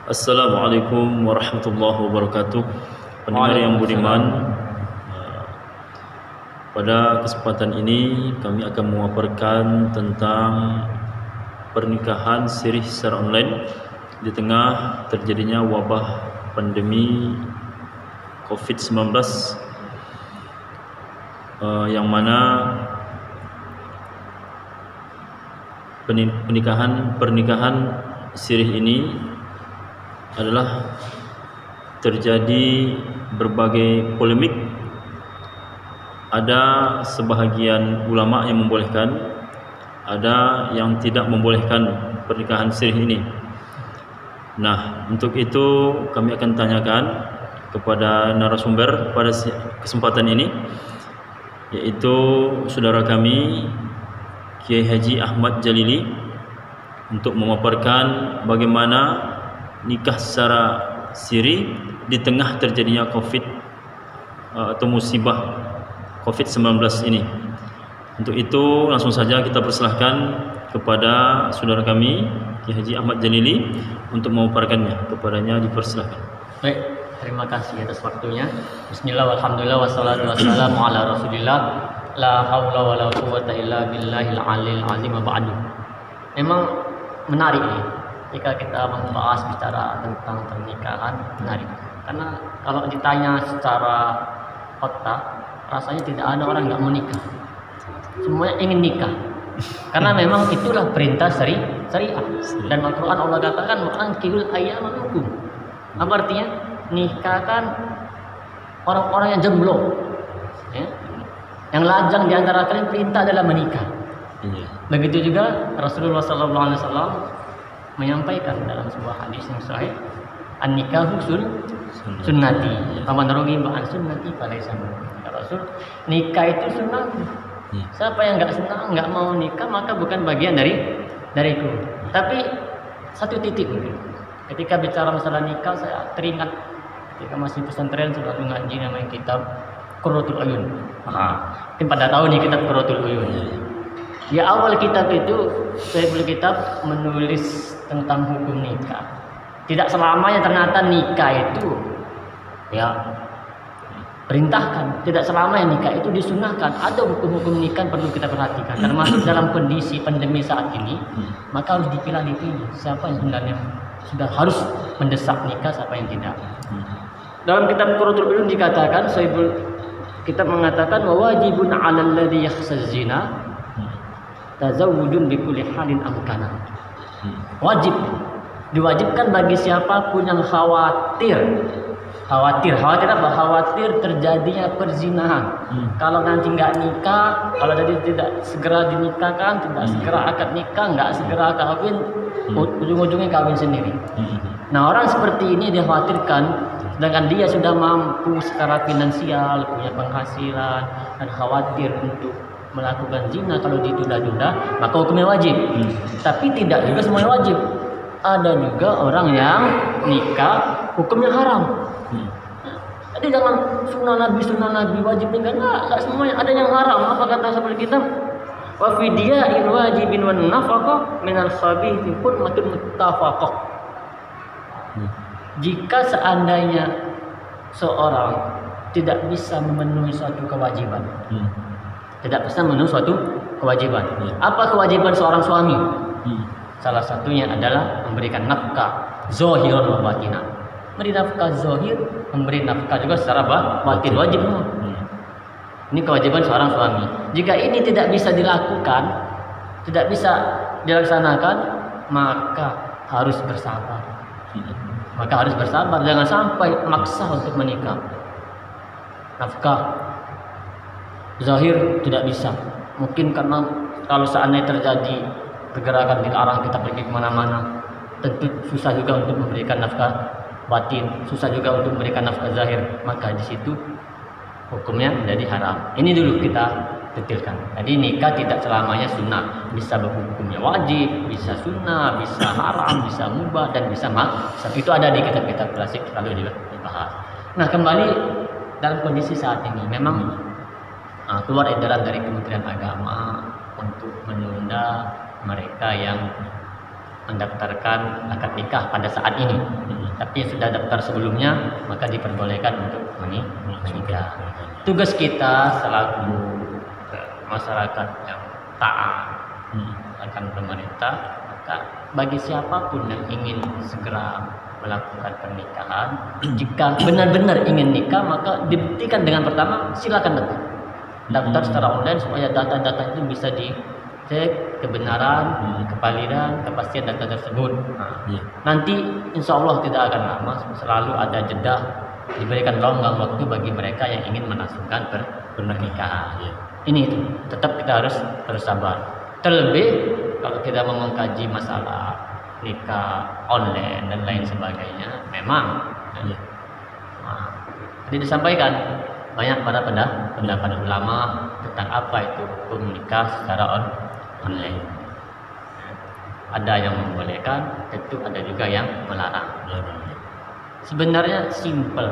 Assalamualaikum warahmatullahi wabarakatuh. Pendengar yang budiman, pada kesempatan ini kami akan memaparkan tentang pernikahan sirih secara online di tengah terjadinya wabah pandemi COVID-19, yang mana pernikahan sirih ini adalah terjadi berbagai polemik. Ada sebahagian ulama yang membolehkan, ada yang tidak membolehkan pernikahan sirih ini. Nah, untuk itu kami akan tanyakan kepada narasumber pada kesempatan ini, yaitu saudara kami Kiai Haji Ahmad Jalili, untuk memaparkan bagaimana nikah secara siri di tengah terjadinya COVID atau musibah COVID-19 ini. Untuk itu langsung saja kita persilahkan kepada saudara kami Kiai Haji Ahmad Jalili untuk memaparkannya. Kepadanya dipersilahkan. Baik, terima kasih atas waktunya. Bismillah, walhamdulillah, wassalatu wassalamu ala rasulillah, la haula wa la quwwata illa billahil aliyil azim, wa ba'du. Memang menarik nih jika kita membahas bicara tentang pernikahan, menarik. Karena kalau ditanya secara otak, rasanya tidak ada orang nggak mau nikah. Semuanya ingin nikah. Karena memang itulah perintah syariah. Dan Al-Quran Allah katakan wa'ankihul ayyama minkum. Apa artinya? Nikahkan orang-orang yang jomblo, ya. Yang lajang di antara kalian, perintah adalah menikah. Begitu juga Rasulullah SAW menyampaikan dalam sebuah hadis yang sahih, an-nikahu sunnati, faman raghiba an sunnati falaysa minni. Rasul, nikah itu sunnah. Siapa yang enggak senang, enggak mau nikah, maka bukan bagian dariku. Tapi satu titik, ketika bicara masalah nikah, saya teringat ketika masih pesantren sudah mengaji namanya kitab Qurratul Uyun. Mungkin pada tahu nih kitab Qurratul Uyun. Di awal kitab itu, Sahibul Kitab menulis tentang hukum nikah. Tidak selamanya ternyata nikah itu ya perintahkan. Tidak selamanya nikah itu disunahkan. Ada hukum-hukum nikah perlu kita perhatikan. Termasuk dalam kondisi pandemi saat ini, maka harus dipilah-dipilih siapa yang sebenarnya sudah harus mendesak nikah, siapa yang tidak. Dalam kitab Qurratul Uyun dikatakan, Sahibul Kitab mengatakan wa wajibun 'alal ladzi yakhshaz zina tazawwujun bi kulli halin amkana. Wajib, diwajibkan bagi siapapun yang khawatir apa? Khawatir terjadinya perzinahan. Kalau nanti nggak nikah, kalau tadi tidak segera dinikahkan, tidak segera akad nikah, nggak segera kawin, ujung-ujungnya kawin sendiri. Nah, orang seperti ini dikhawatirkan, sedangkan dia sudah mampu secara finansial, punya penghasilan, dan khawatir untuk melakukan zina. Kalau ditunda-tunda, maka hukumnya wajib. Tapi tidak juga semuanya wajib. Ada juga orang yang nikah hukumnya haram. Jadi jangan sunnah nabi wajib nikah, enggak semuanya. Ada yang haram. Apa kata sahabat kita? Wa fidya'in wajibin wan nafaqah minal khabithi hurmatun muttafaqah. Jika seandainya seorang tidak bisa memenuhi suatu kewajiban, apa kewajiban seorang suami? Salah satunya adalah memberikan nafkah zahir wa batinah. Memberi nafkah zahir, memberi nafkah juga secara batin, wajib. Ini kewajiban seorang suami. Jika ini tidak bisa dilakukan, tidak bisa dilaksanakan, maka harus bersabar. Jangan sampai maksa untuk menikah. Nafkah zahir tidak bisa. Mungkin karena kalau seandainya terjadi pergerakan di arah kita pergi kemana-mana, tentu susah juga untuk memberikan nafkah batin, susah juga untuk memberikan nafkah zahir. Maka di situ hukumnya menjadi haram. Ini dulu kita detailkan. Jadi nikah tidak selamanya sunnah, bisa hukumnya wajib, bisa sunnah, bisa haram, bisa mubah, dan bisa maksud. Itu ada di kitab-kitab klasik, selalu dibahas. Nah, kembali dalam kondisi saat ini, memang keluar edaran dari Kementerian Agama untuk menunda mereka yang mendaftarkan akad nikah pada saat ini. Tapi sudah daftar sebelumnya maka diperbolehkan untuk menikah. Tugas kita selaku masyarakat yang taat akan pemerintah, maka bagi siapapun yang ingin segera melakukan pernikahan, jika benar-benar ingin nikah maka dibuktikan dengan pertama silakan daftar secara online supaya data-data itu bisa dicek kebenaran, kevalidan, kepastian data tersebut. Nanti insya Allah tidak akan lama, selalu ada jeda, diberikan longgang waktu bagi mereka yang ingin melangsungkan pernikahan. Ini itu tetap kita harus sabar. Terlebih kalau kita mau mengkaji masalah nikah online dan lain sebagainya, memang jadi disampaikan banyak para pendapat ulama tentang apa itu hukum nikah secara online. Ada yang membolehkan, tentu ada juga yang melarang. Sebenarnya simpel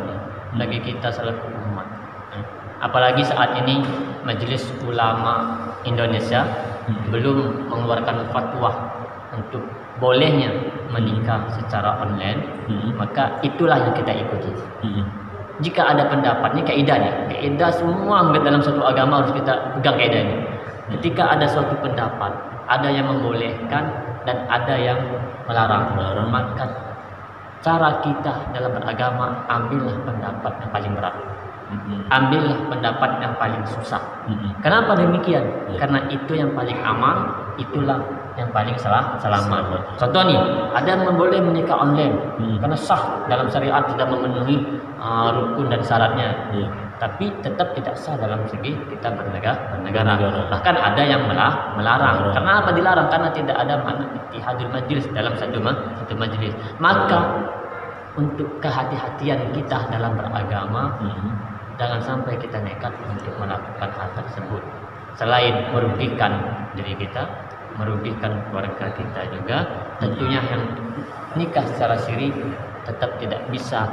bagi kita selaku umat. Apalagi saat ini Majelis Ulama Indonesia belum mengeluarkan fatwa untuk bolehnya menikah secara online, maka itulah yang kita ikuti. Jika ada pendapat, ini kaidah semua dalam satu agama harus kita pegang kaidah ini. Ketika ada suatu pendapat, ada yang membolehkan dan ada yang melarang, maka cara kita dalam beragama, ambillah pendapat yang paling berat, ambillah pendapat yang paling susah. Kenapa demikian? Karena itu yang paling aman, itulah yang paling selamat. Contoh nih, ada yang boleh menikah online karena sah dalam syariat, tidak memenuhi rukun dan syaratnya. Tapi tetap tidak sah dalam segi kita bernegara. Bahkan ada yang melarang. Kenapa dilarang? Karena tidak ada makna ittihadul majlis dalam satu majlis. Maka untuk kehati-hatian kita dalam beragama, jangan sampai kita nekat untuk melakukan hal tersebut. Selain merugikan diri kita, merugikan keluarga kita juga, tentunya yang nikah secara siri tetap tidak bisa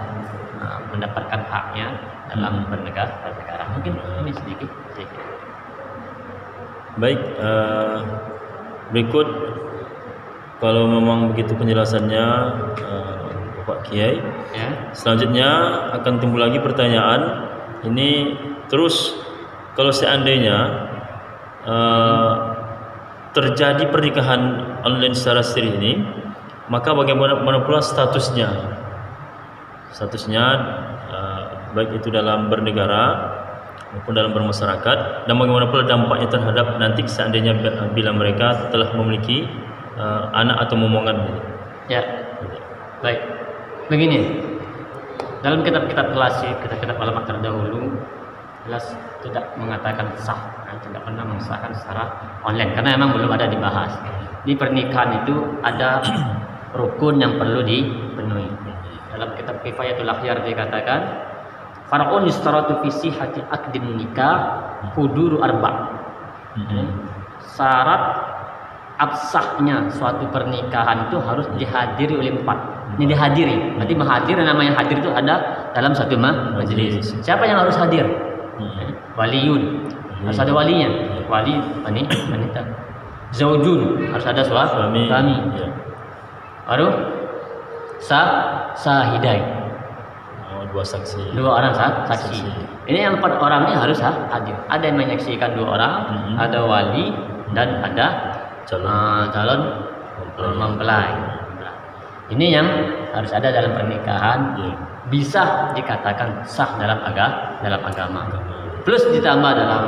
mendapatkan haknya dalam bernegara. Mungkin ini sedikit. Baik, berikut kalau memang begitu penjelasannya Bapak Kiai. Selanjutnya akan timbul lagi pertanyaan. Ini terus kalau seandainya terjadi pernikahan online secara siri ini, maka bagaimana pula statusnya? Baik itu dalam bernegara maupun dalam bermasyarakat, dan bagaimana pula dampaknya terhadap nanti seandainya bila mereka telah memiliki anak atau momongan. Baik. Begini, dalam kitab-kitab klasik, kitab-kitab ulama terdahulu jelas tidak mengatakan sah, tidak pernah mengesahkan secara online karena memang belum ada dibahas. Di pernikahan itu ada rukun yang perlu dipenuhi. Dalam kitab Kifayatul Akhyar dikatakan far'un yustaratu fi sihhati aqdin nikah huduru arba'. Syarat absahnya suatu pernikahan itu harus dihadiri oleh 4. Ini dihadiri, berarti menghadiri, namanya hadir itu ada dalam satu majelis. Siapa yang harus hadir? Waliyun, harus ada walinya. Wali wanita. Zaujun, harus ada suami. Baru sahidai. Dua saksi. Dua orang saksi. Ini yang 4 orang ini harus hadir. Ada yang menyaksikan 2 orang, ada wali dan ada calon mempelai. Ini yang harus ada dalam pernikahan, bisa dikatakan sah dalam agama. Plus ditambah dalam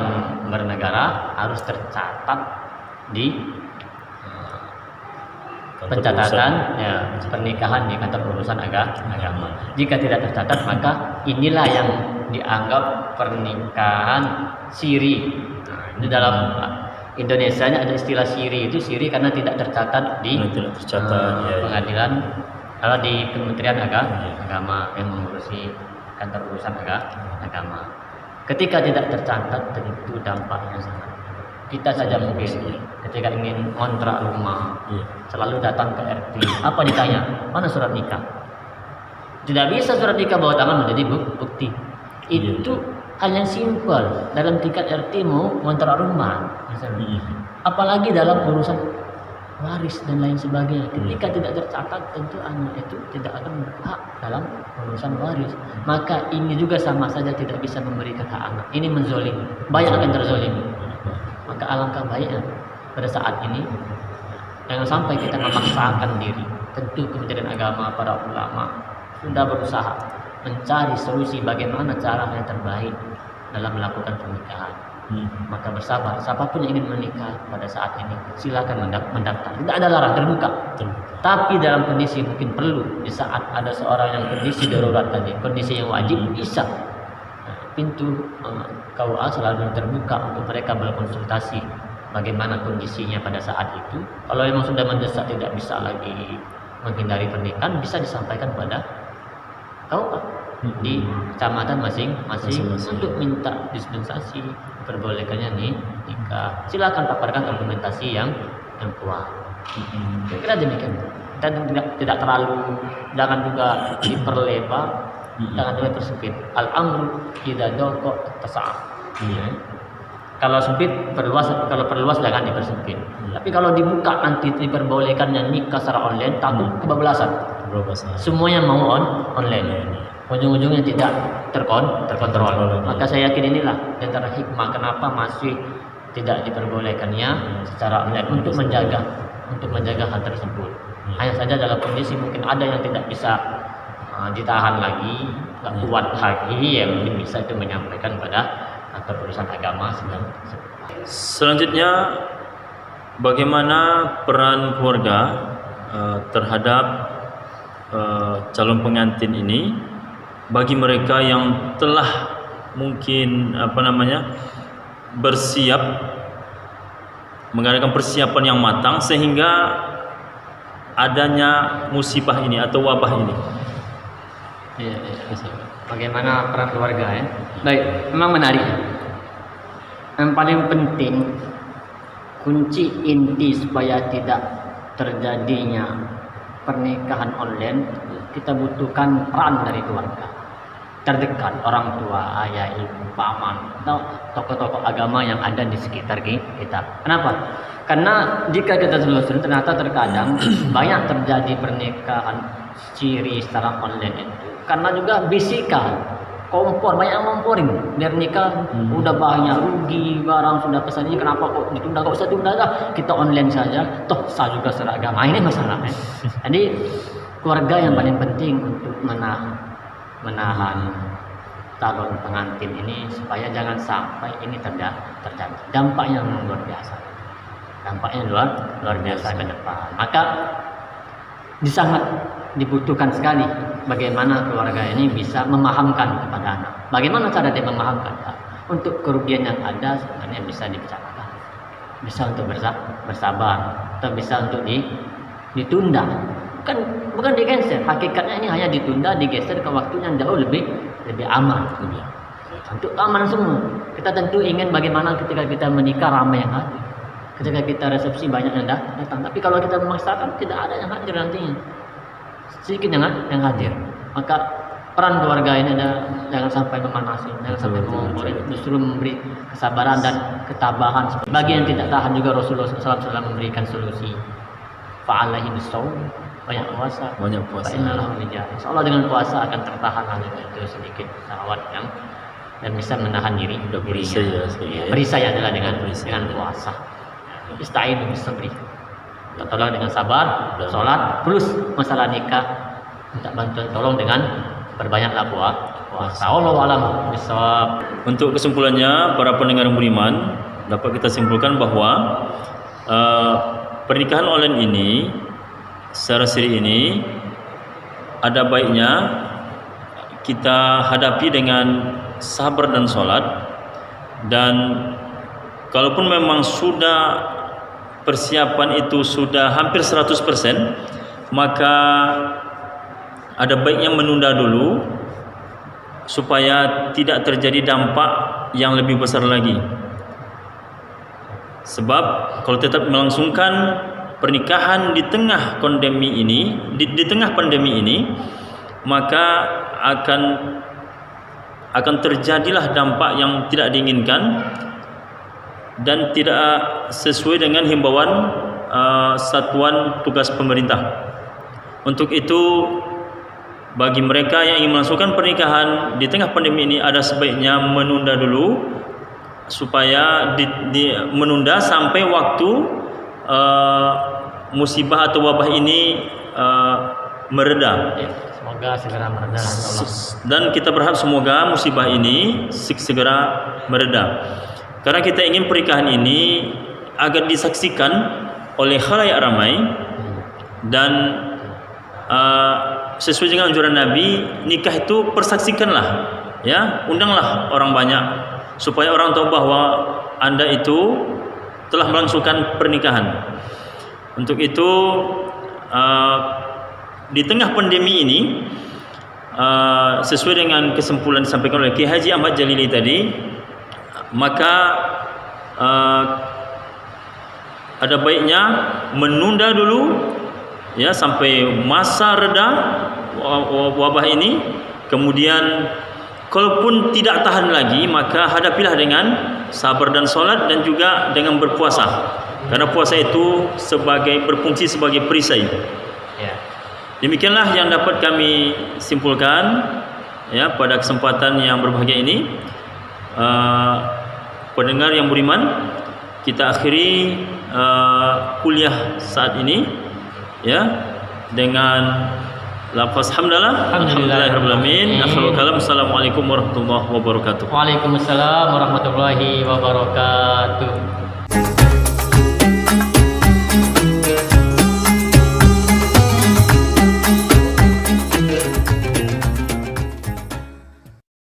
bernegara harus tercatat di pencatatan pernikahan di kantor urusan agama. Jika tidak tercatat, maka inilah yang dianggap pernikahan siri. Ini dalam Indonesia ada istilah siri, itu siri karena tidak tercatat di pengadilan, kalau di Kementerian Agama yang mengurusi kantor urusan agama. Ketika tidak tercatat, tentu dampaknya sangat. Kita saja mungkin ketika ingin kontrak rumah, selalu datang ke RT. Apa ditanya? Mana surat nikah? Tidak bisa surat nikah bawa tangan menjadi bukti. Itu hal yang simpel dalam tingkat RT mau kontrak rumah misalnya. Apalagi dalam urusan waris dan lain sebagainya. Ketika tidak tercatat, tentu anak itu tidak akan berhak dalam urusan waris. Maka ini juga sama saja tidak bisa memberikan hak anak. Ini menzolimi, banyak akan terzolimi. Maka alangkah baiknya pada saat ini jangan sampai kita memaksakan diri. Tentu Kementerian Agama, para ulama sudah berusaha mencari solusi bagaimana cara yang terbaik dalam melakukan pernikahan. Maka bersabar, siapapun yang ingin menikah pada saat ini silakan mendaftar, tidak ada larang, terbuka. Tapi dalam kondisi mungkin perlu di saat ada seorang yang kondisi darurat tadi, kondisi yang wajib, bisa pintu KUA selalu terbuka untuk mereka berkonsultasi bagaimana kondisinya pada saat itu. Kalau memang sudah mendesak tidak bisa lagi menghindari pernikahan, bisa disampaikan pada KUA di kecamatan masing-masing untuk minta dispensasi diperbolehkannya nih nikah. Silakan paparkan argumentasi yang kuat. Kira demikian. Dan tidak terlalu, jangan juga diperlebar, jangan juga tersempit. Al-amru idza daqa tas'a. Kalau sempit perluas, kalau perluas jangan dipersempit. Tapi kalau dibuka nanti diperbolehkannya nikah secara online, takut kebablasan. Semuanya mau online. Ujung-ujungnya tidak terkontrol. Maka saya yakin inilah antara hikmah kenapa masih tidak diperbolehkannya secara online untuk menjaga hal tersebut. Hanya saja dalam kondisi mungkin ada yang tidak bisa ditahan lagi, tidak kuat lagi, yang mungkin bisa itu menyampaikan pada kantor urusan agama sedang. Selanjutnya, bagaimana peran keluarga terhadap calon pengantin ini bagi mereka yang telah mungkin bersiap mengadakan persiapan yang matang sehingga adanya musibah ini atau wabah ini. Iya. Bagaimana peran keluarga ya? Baik, memang menarik. Yang paling penting kunci inti supaya tidak terjadinya pernikahan online, kita butuhkan peran dari keluarga terdekat, orang tua, ayah, ibu, paman, atau tokoh-tokoh agama yang ada di sekitar kita. Kenapa? Karena jika kita telusuri ternyata terkadang banyak terjadi pernikahan ciri secara online itu karena juga bisikan, kompor, banyak yang ngomporin biar nikah udah banyak rugi, barang sudah pesan ini kenapa kok ditunda, kok usah tunda lah, kita online saja, toh sah juga secara agama. Ini masalahnya. Jadi keluarga yang paling penting untuk menahan calon pengantin ini supaya jangan sampai ini terjadi. Dampaknya luar biasa. Dampaknya luar biasa ke depan. Maka sangat dibutuhkan sekali bagaimana keluarga ini bisa memahamkan kepada anak. Bagaimana cara dia memahamkan? Untuk kerugian yang ada sebenarnya bisa dibicarakan. Bisa untuk bersabar atau bisa untuk ditunda. Bukan di-cancel, hakikatnya ini hanya ditunda, digeser ke waktu yang jauh lebih aman. Untuk aman semua. Kita tentu ingin bagaimana ketika kita menikah ramai yang hadir, ketika kita resepsi banyak yang datang. Tapi kalau kita memaksakan tidak ada yang hadir nantinya, sedikit yang hadir. Maka peran keluarga ini jangan sampai memanasi, jangan sampai mengompori, justru memberi kesabaran dan ketabahan. Bagi yang tidak tahan juga Rasulullah SAW memberikan solusi. Fa'alaihi bisawm, banyak puasa. Insya Allah dengan puasa akan tertahan hal itu sedikit syahwat yang dan bisa menahan diri. Berisai adalah dengan puasa. Ista'inu bis-sabri. Tolong dengan sabar, sholat, plus masalah nikah minta bantuan tolong dengan berbanyaklah puasa. Wallahu a'lam bishawab. Untuk kesimpulannya, para pendengar yang beriman, dapat kita simpulkan bahwa pernikahan online ini secara siri ini ada baiknya kita hadapi dengan sabar dan sholat, dan kalaupun memang sudah persiapan itu sudah hampir 100%, maka ada baiknya menunda dulu supaya tidak terjadi dampak yang lebih besar lagi. Sebab kalau tetap melangsungkan pernikahan di tengah pandemi ini, di tengah pandemi ini, maka akan terjadilah dampak yang tidak diinginkan dan tidak sesuai dengan himbauan satuan tugas pemerintah. Untuk itu bagi mereka yang ingin melangsungkan pernikahan di tengah pandemi ini ada sebaiknya menunda dulu supaya menunda sampai waktu musibah atau wabah ini mereda. Ya, semoga segera mereda insyaallah. Dan kita berharap semoga musibah ini segera mereda. Karena kita ingin pernikahan ini agar disaksikan oleh khalayak ramai dan sesuai dengan anjuran Nabi, nikah itu persaksikanlah, ya, undanglah orang banyak supaya orang tahu bahwa Anda itu telah melangsungkan pernikahan. Untuk itu di tengah pandemi ini, sesuai dengan kesimpulan disampaikan oleh Kiai Haji Ahmad Jalili tadi, maka ada baiknya menunda dulu, ya, sampai masa reda wabah ini. Kemudian kalaupun tidak tahan lagi, maka hadapilah dengan sabar dan solat dan juga dengan berpuasa. Karena puasa itu berfungsi sebagai perisai. Ya. Demikianlah yang dapat kami simpulkan, ya, pada kesempatan yang berbahagia ini. Pendengar yang beriman, kita akhiri kuliah saat ini, ya, dengan lafaz hamdalah, alhamdulillahirabbil alamin. Akhirul kalam, assalamualaikum warahmatullahi wabarakatuh. Waalaikumsalam warahmatullahi wabarakatuh.